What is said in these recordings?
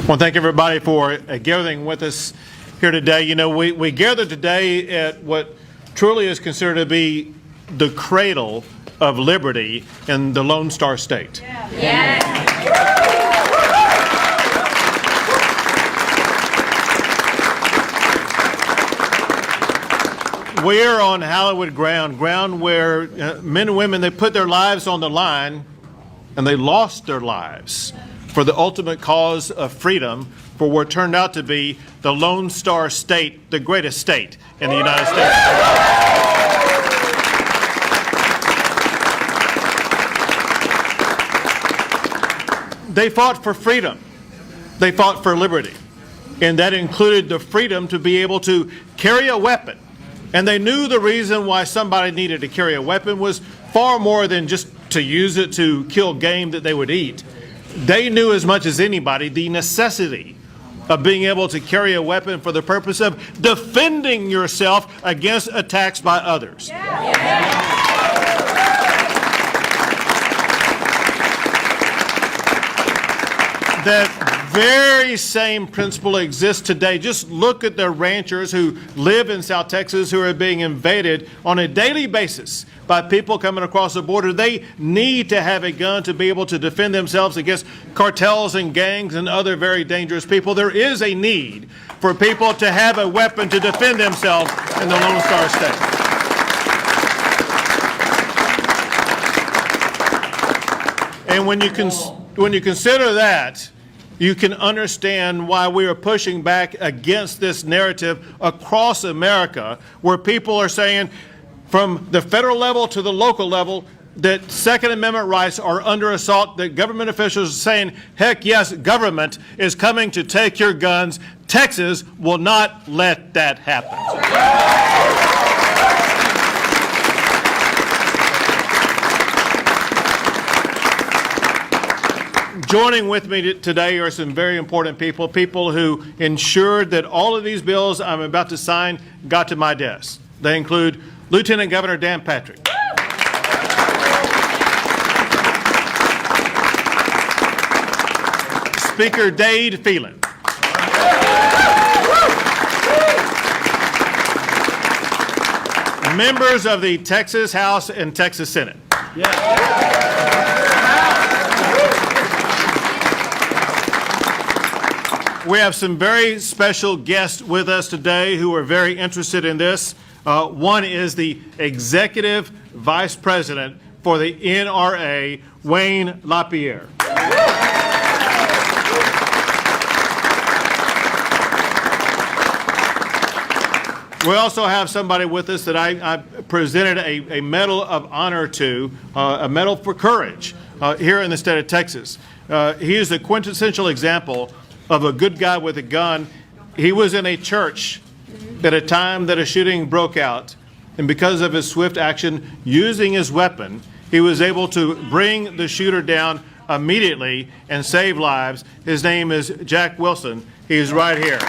Well, thank everybody for gathering with us here today. You know, we gathered today at what truly is considered to be the cradle of liberty in the Lone Star State. We're on hallowed ground where men and women, they put their lives on the line and they lost their lives for the ultimate cause of freedom for what turned out to be the Lone Star State, the greatest state in the United States. They fought for freedom. They fought for liberty. And that included the freedom to be able to carry a weapon. And they knew the reason why somebody needed to carry a weapon was far more than just to use it to kill game that they would eat. They knew as much as anybody the necessity of being able to carry a weapon for the purpose of defending yourself against attacks by others. That very same principle exists today. Just look at the ranchers who live in South Texas who are being invaded on a daily basis by people coming across the border. They need to have a gun to be able to defend themselves against cartels and gangs and other very dangerous people. There is a need for people to have a weapon to defend themselves in the Lone Star State. And when you consider that, you can understand why we are pushing back against this narrative across America, where people are saying from the federal level to the local level that Second Amendment rights are under assault, that government officials are saying, heck yes, government is coming to take your guns. Texas will not let that happen. Joining with me today are some very important people who ensured that all of these bills I'm about to sign got to my desk. They include Lieutenant Governor Dan Patrick, Speaker Dade Phelan, members of the Texas House and Texas Senate. We have some very special guests with us today who are very interested in this. One is the Executive Vice President for the NRA, Wayne LaPierre. We also have somebody with us that I presented a Medal of Honor to, a Medal for Courage here in the state of Texas. He is a quintessential example of a good guy with a gun. He was in a church at a time that a shooting broke out, and because of his swift action using his weapon, he was able to bring the shooter down immediately and save lives. His name is Jack Wilson. He's right here.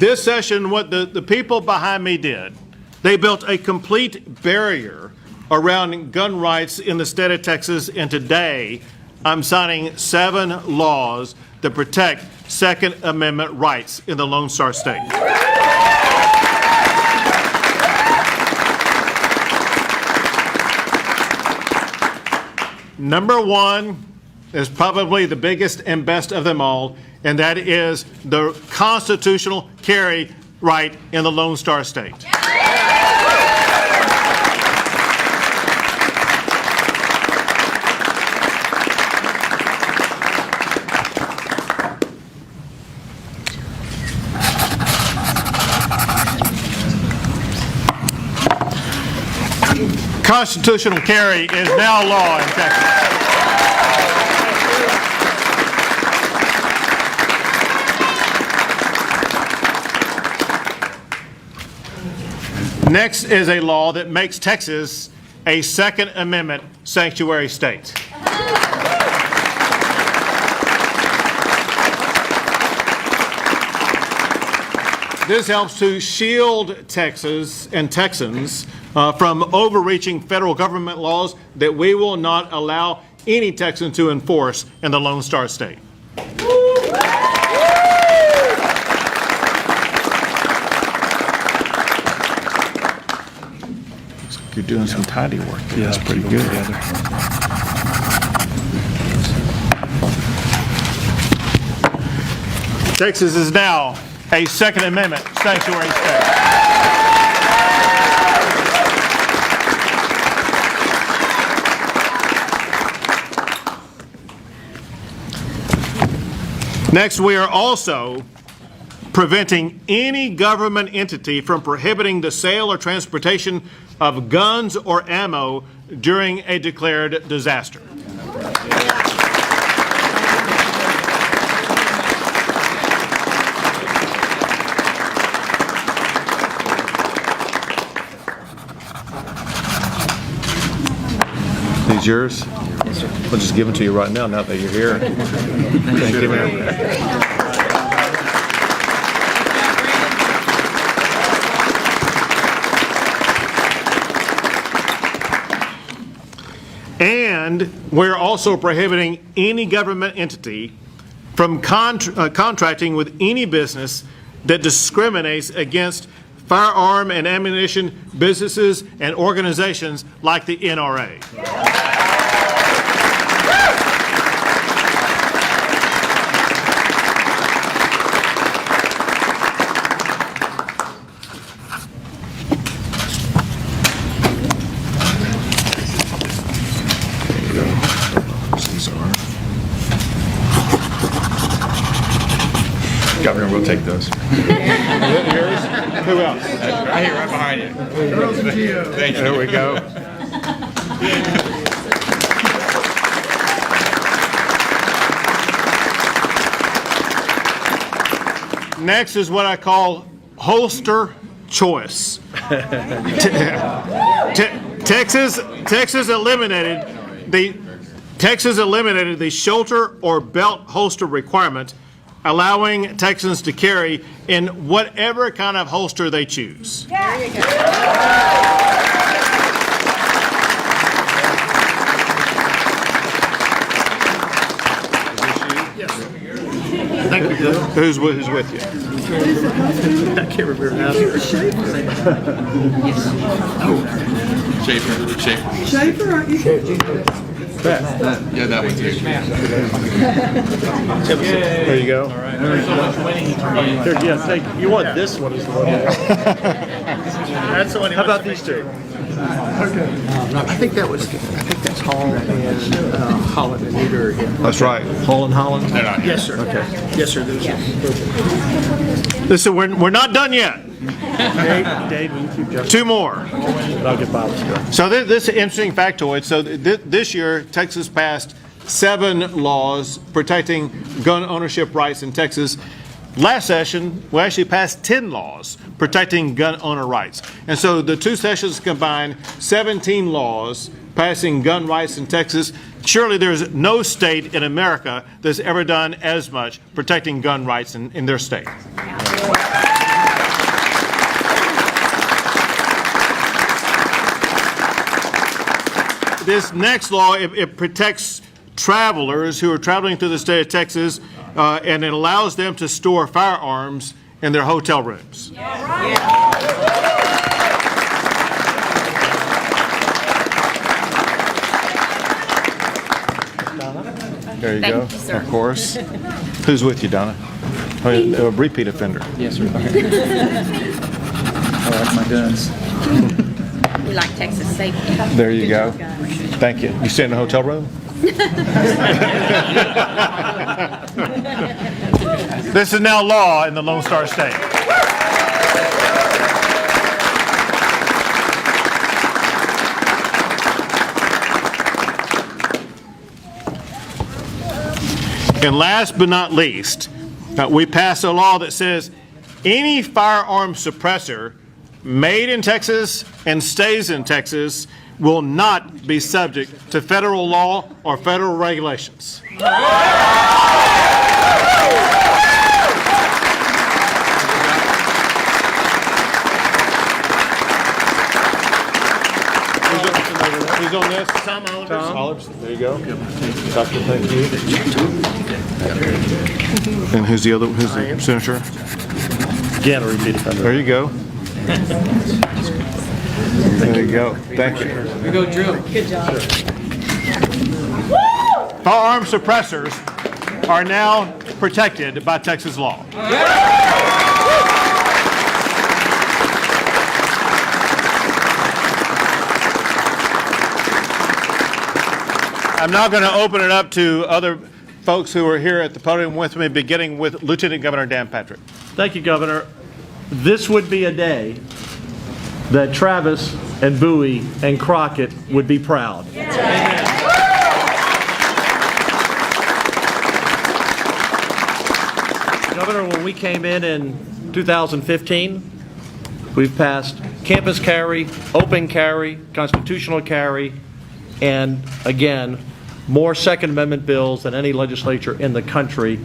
This session, what the people behind me did, they built a complete barrier around gun rights in the state of Texas, and today I'm signing 7 laws that protect Second Amendment rights in the Lone Star State. Number 1 is probably the biggest and best of them all, and that is the constitutional carry right in the Lone Star State. Constitutional carry is now law in Texas. Next is a law that makes Texas a Second Amendment sanctuary state. This helps to shield Texas and Texans from overreaching federal government laws that we will not allow any Texan to enforce in the Lone Star State. You're doing some tidy work there. Yeah, that's pretty good. Texas is now a Second Amendment sanctuary state. Next, we are also preventing any government entity from prohibiting the sale or transportation of guns or ammo during a declared disaster. These yours? Yes, sir. I'll just give them to you right now that you're here. Thank you. And we're also prohibiting any government entity from contracting with any business that discriminates against firearm and ammunition businesses and organizations like the NRA. Governor, we'll take those. Yours? Who else? Right here, right behind you. Thank you. There we go. Next is what I call holster choice. Texas eliminated the shoulder or belt holster requirement, allowing Texans to carry in whatever kind of holster they choose. There you go. Thank you. Who's with you? I can't remember now. Schaefer, aren't you? Yeah, that one too. There you go. Here, yeah, take, you want this one as the one. That's the one. How about these two? I think that's Hall and Holland and Newberry. That's right. Hall and Holland? They're not here. Yes, sir. Okay. Yes, sir. Listen, we're not done yet. Dave, will you keep Jeff? Two more. And I'll get Bob's go. So this is an interesting factoid. So this year, Texas passed 7 laws protecting gun ownership rights in Texas. Last session, we actually passed 10 laws protecting gun owner rights. And so the two sessions combined 17 laws passing gun rights in Texas. Surely there's no state in America that's ever done as much protecting gun rights in their state. This next law, it protects travelers who are traveling through the state of Texas, and it allows them to store firearms in their hotel rooms. There you go. Thank you, sir. Of course. Who's with you, Donna? A repeat offender. Yes, sir. I like my guns. We like Texas safety. There you go. Thank you. You stay in a hotel room? This is now law in the Lone Star State. And last but not least, we passed a law that says any firearm suppressor made in Texas and stays in Texas will not be subject to federal law or federal regulations. Who's on this? Tom Oliver. Tom Oliver. There you go. Doctor, thank you. And who's the other? Who's the senator? Again, a repeat offender. There you go. There you go. Thank you. Here go Drew. Good job. Firearm suppressors are now protected by Texas law. I'm now going to open it up to other folks who are here at the podium with me, beginning with Lieutenant Governor Dan Patrick. Thank you, Governor. This would be a day that Travis and Bowie and Crockett would be proud. Governor, when we came in 2015, we've passed campus carry, open carry, constitutional carry, and again, more Second Amendment bills than any legislature in the country.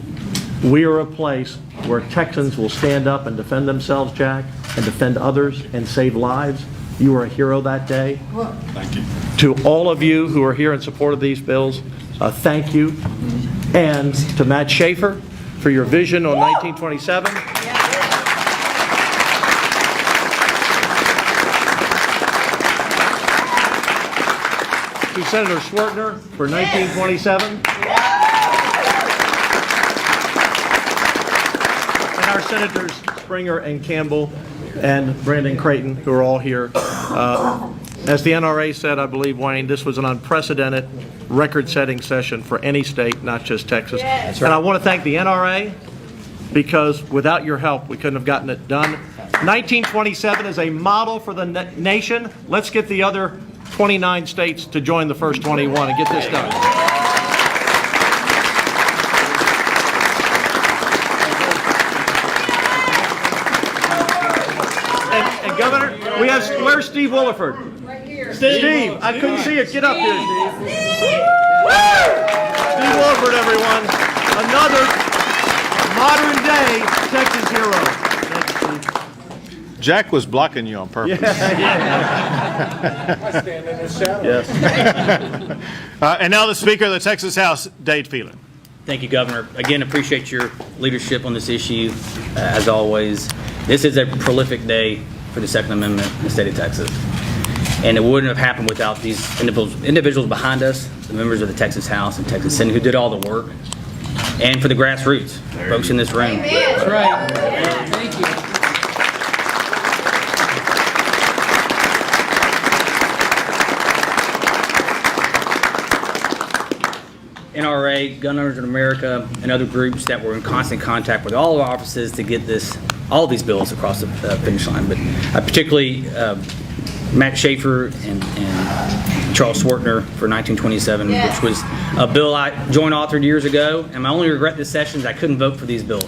We are a place where Texans will stand up and defend themselves, Jack, and defend others and save lives. You were a hero that day. Thank you. To all of you who are here in support of these bills, thank you. And to Matt Schaefer for your vision on 1927. To Senator Swertner for 1927. And our Senators Springer and Campbell and Brandon Creighton, who are all here. As the NRA said, I believe, Wayne, this was an unprecedented, record-setting session for any state, not just Texas. And I want to thank the NRA, because without your help, we couldn't have gotten it done. 1927 is a model for the nation. Let's get the other 29 states to join the first 21 and get this done. And Governor, where's Steve Williford? Right here. Steve, I couldn't see it. Get up here, Steve. Steve Williford, everyone. Another modern day Texas hero. Thank you, Steve. Jack was blocking you on purpose. I stand in the shadow. Yes. And now the Speaker of the Texas House, Dade Phelan. Thank you, Governor. Again, appreciate your leadership on this issue, as always. This is a prolific day for the Second Amendment in the state of Texas. And it wouldn't have happened without these individuals behind us, the members of the Texas House and Texas Senate who did all the work, and for the grassroots, folks in this room. That's right. Thank you. NRA, Gun Owners in America, and other groups that were in constant contact with all of our offices to get all of these bills across the finish line. But particularly Matt Schaefer and Charles Swertner for 1927, which was a bill I joint authored years ago. And my only regret this session is I couldn't vote for these bills.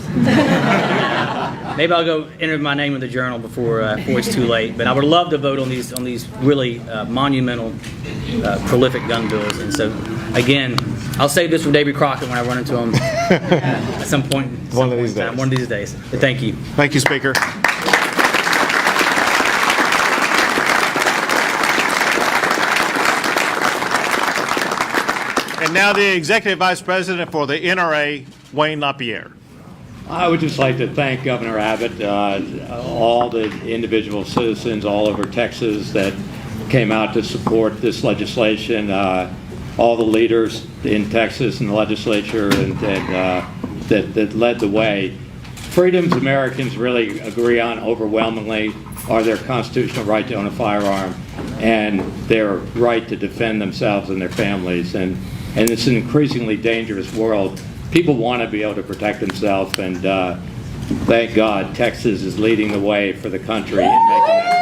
Maybe I'll go enter my name in the journal before it's too late. But I would love to vote on these really monumental, prolific gun bills. And so, again, I'll save this for Davy Crockett when I run into him at some point. One of these days. One of these days. But thank you. Thank you, Speaker. And now the Executive Vice President for the NRA, Wayne LaPierre. I would just like to thank Governor Abbott, all the individual citizens all over Texas that came out to support this legislation, all the leaders in Texas and the legislature that led the way. Freedoms Americans really agree on overwhelmingly are their constitutional right to own a firearm and their right to defend themselves and their families. And it's an increasingly dangerous world. People want to be able to protect themselves, and thank God Texas is leading the way for the country in making that